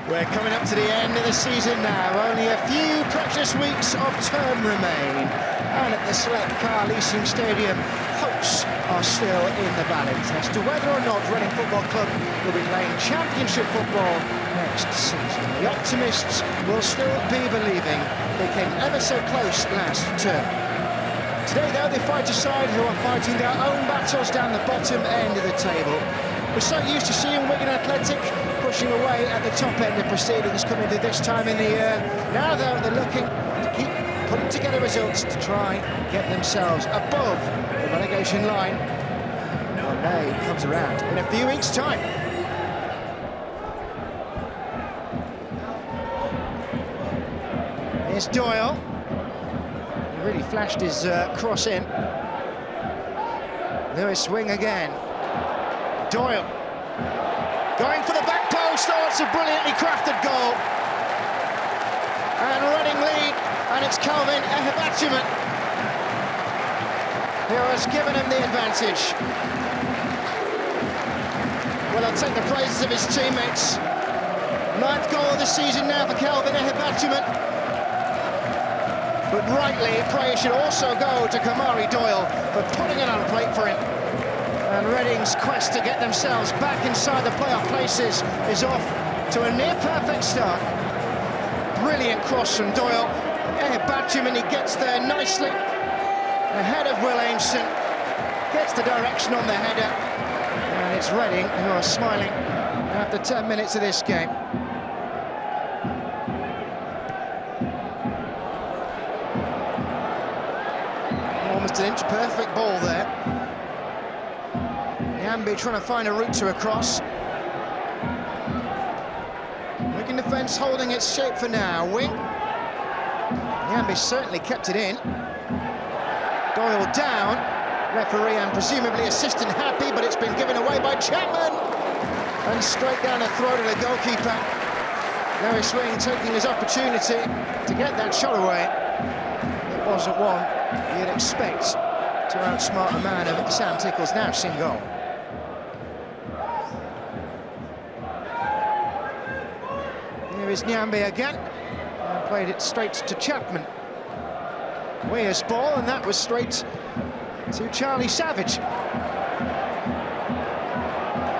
We're coming up to the end of the season now. Only a few precious weeks of term remain. And at the Select Car Leasing Stadium, hopes are still in the balance as to whether or not Reading Football Club will be playing Championship football next season. The optimists will still be believing they came ever so close last term. Today, though, they fight a side who are fighting their own battles down the bottom end of the table. We're so used to seeing Wigan Athletic pushing away at the top end of proceedings coming to this time in the year. Now, though, they're looking to keep putting together results to try and get themselves above the relegation line when May comes around in a few weeks' time. Here's Doyle. He really flashed his cross in. Lewis swing again. Doyle going for the back post. Oh, it's a brilliantly crafted goal. And Reading lead, and it's Calvin Ehebatchiman who has given him the advantage. Well, I'll take the praises of his teammates. 9th goal of the season now for Calvin Ehebatchiman. But rightly, praise should also go to Kamari Doyle for putting it on a plate for him. And Reading's quest to get themselves back inside the playoff places is off to a near-perfect start. Brilliant cross from Doyle. Ehebatchiman, he gets there nicely. Ahead of Will Aimson. Gets the direction on the header. And it's Reading who are smiling after 10 minutes of this game. Almost an inch-perfect ball there. Nyambe trying to find a route to a cross. Wigan defence holding its shape for now. Wing. Nyambe certainly kept it in. Doyle down. Referee and presumably assistant happy, but it's been given away by Chapman. And straight down the throat of the goalkeeper. Lewis Swing taking his opportunity to get that shot away. It wasn't one you'd expect to outsmart a man of Sam Tickle's now seen goal. Here is Nyambe again, and played it straight to Chapman. Weir's ball, and that was straight to Charlie Savage.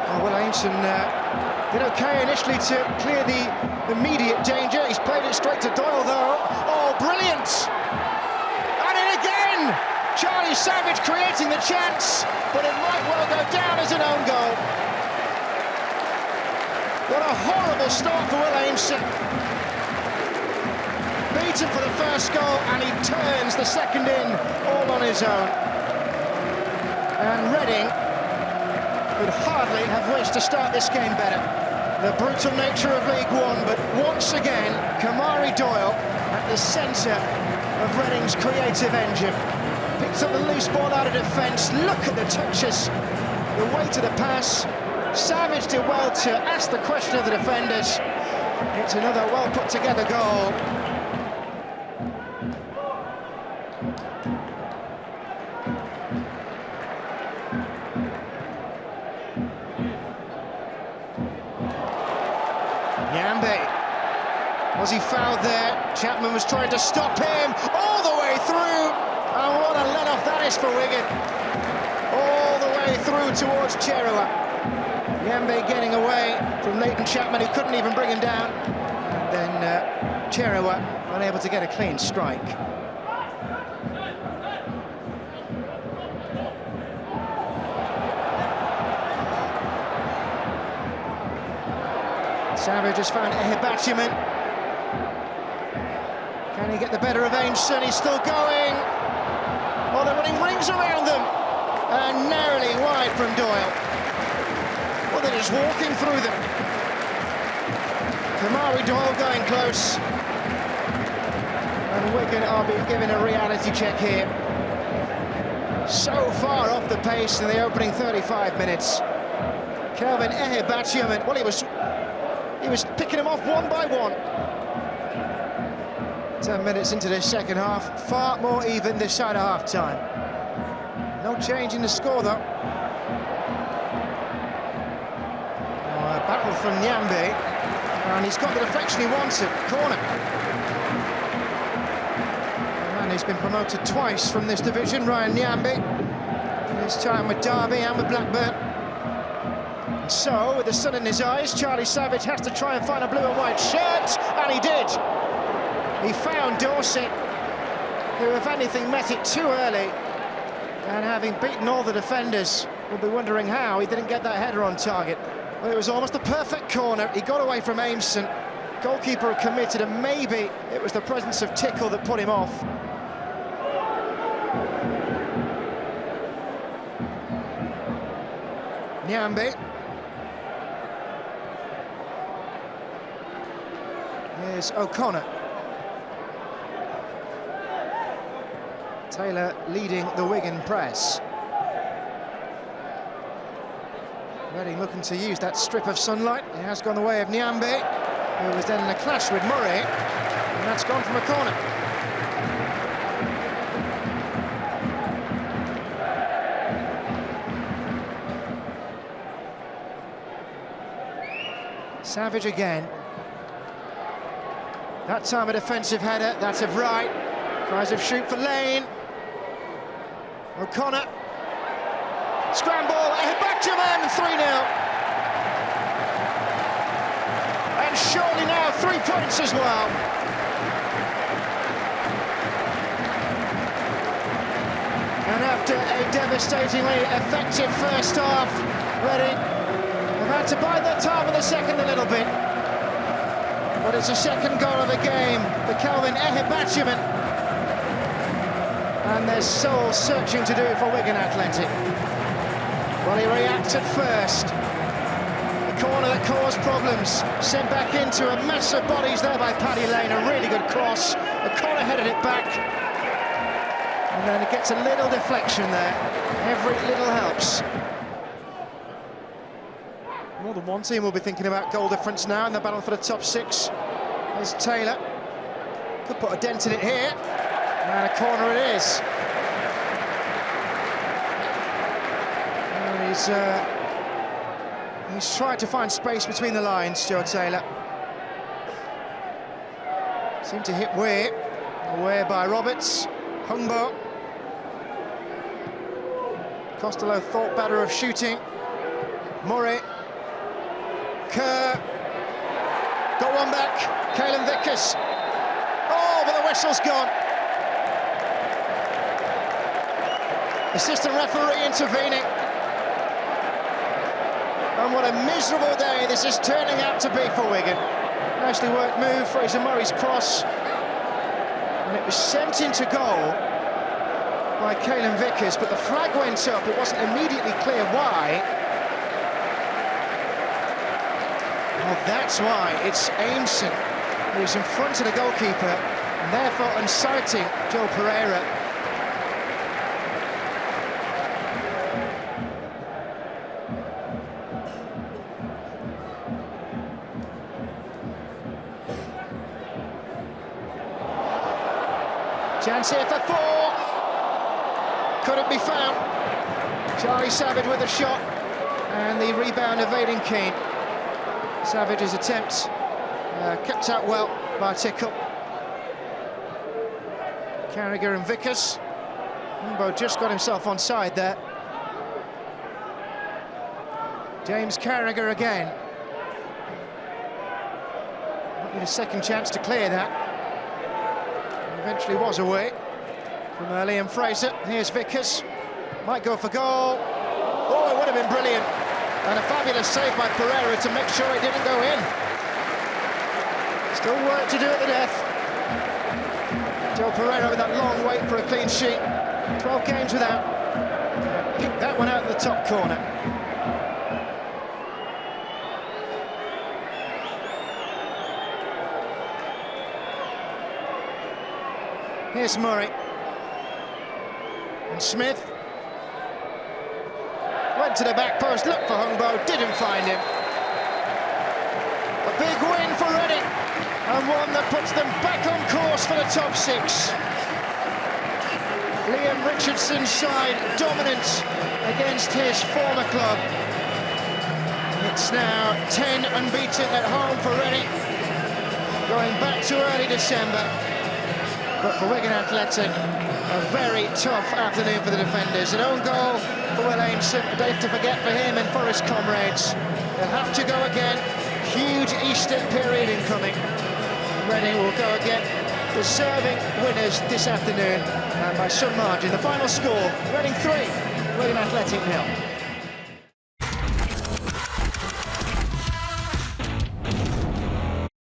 Oh, Will Aimson did okay initially to clear the immediate danger. He's played it straight to Doyle, though. Oh, brilliant! And in again! Charlie Savage creating the chance, but it might well go down as an own goal. What a horrible start for Will Aimson. Beaten for the first goal, and he turns the second in all on his own. And Reading could hardly have wished to start this game better. The brutal nature of League One, but once again, Kamari Doyle at the centre of Reading's creative engine. Picks up the loose ball out of defence. Look at the touches, the weight of the pass. Savage did well to ask the question of the defenders. It's another well put together goal. Nyambe. Was he fouled there? Chapman was trying to stop him all the way through. And what a let-off that is for Wigan. All the way through towards Cherua. Nyambe getting away from Leighton Chapman, who couldn't even bring him down. And then Cherua unable to get a clean strike. Savage has found Ehebatchiman. Can he get the better of Aimson? He's still going. Oh, they're running rings around them. And narrowly wide from Doyle. Well, they're just walking through them. Kamari Doyle going close. And Wigan are being given a reality check here. So far off the pace in the opening 35 minutes. Calvin Ehebatchiman, well, he was picking them off one by one. 10 minutes into the second half, far more even this side of half-time. No change in the score, though. A battle from Nyambe. And he's got the deflection he wanted. Corner. The man who's been promoted twice from this division, Ryan Nyambe. His time with Derby and with Blackburn. And so, with the sun in his eyes, Charlie Savage has to try and find a blue and white shirt, and he did. He found Dorset, who, if anything, met it too early. And having beaten all the defenders, will be wondering how he didn't get that header on target. Well, it was almost a perfect corner. He got away from Aimson. Goalkeeper committed, and maybe it was the presence of Tickle that put him off. Nyambe. Here's O'Connor. Taylor leading the Wigan press. Reading looking to use that strip of sunlight. It has gone the way of Nyambe, who was then in a clash with Murray, and that's gone from a corner. Savage again. That time a defensive header, that's of right. Tries to shoot for Lane. O'Connor. Scramble, back to man, 3-0. And surely now 3 points as well. And after a devastatingly effective first half, Reading have had to bide their time in the second a little bit. But it's the second goal of the game, the Kelvin Ehibachiman. And there's soul searching to do for Wigan Athletic. Well, he reacted first. The corner that caused problems, sent back into a mess of bodies there by Paddy Lane, a really good cross. The corner headed it back. And then it gets a little deflection there. Every little helps. More than one team will be thinking about goal difference now in the battle for the top 6. There's Taylor. Could put a dent in it here. And a corner it is. And he's tried to find space between the lines, Joe Taylor. Seemed to hit Weir. Away by Roberts. Hungbo. Costello thought better of shooting. Murray. Kerr. Got one back. Caelan Vickers. Oh, but the whistle's gone. Assistant referee intervening. And what a miserable day this is turning out to be for Wigan. Nicely worked move, Fraser Murray's cross. And it was sent into goal by Caelan Vickers, but the flag went up. It wasn't immediately clear why. Well, that's why. It's Aimson who's in front of the goalkeeper, and therefore inciting Joe Pereira. Chance here for 4. Couldn't be found. Charlie Savage with a shot, and the rebound evading Keane. Savage's attempt kept out well by Tickle. Carragher and Vickers. Hungbo just got himself onside there. James Carragher again. Might need a second chance to clear that. Eventually was away from Liam Fraser. Here's Vickers. Might go for goal. Oh, it would have been brilliant. And a fabulous save by Pereira to make sure it didn't go in. Still work to do at the death. Joe Pereira with that long wait for a clean sheet. 12 games without. Picked that one out in the top corner. Here's Murray. And Smith. Went to the back post, looked for Hungbo, didn't find him. A big win for Reading, and one that puts them back on course for the top 6. Liam Richardson's side dominant against his former club. And it It's now 10 unbeaten at home for Reading, going back to early December. But for Wigan Athletic, a very tough afternoon for the defenders. An own goal for Will Aimson, a day to forget for him and for his comrades. They'll have to go again. Huge Easter period incoming. Reading will go again, deserving winners this afternoon, and by some margin. The final score, Reading 3, Wigan Athletic 0.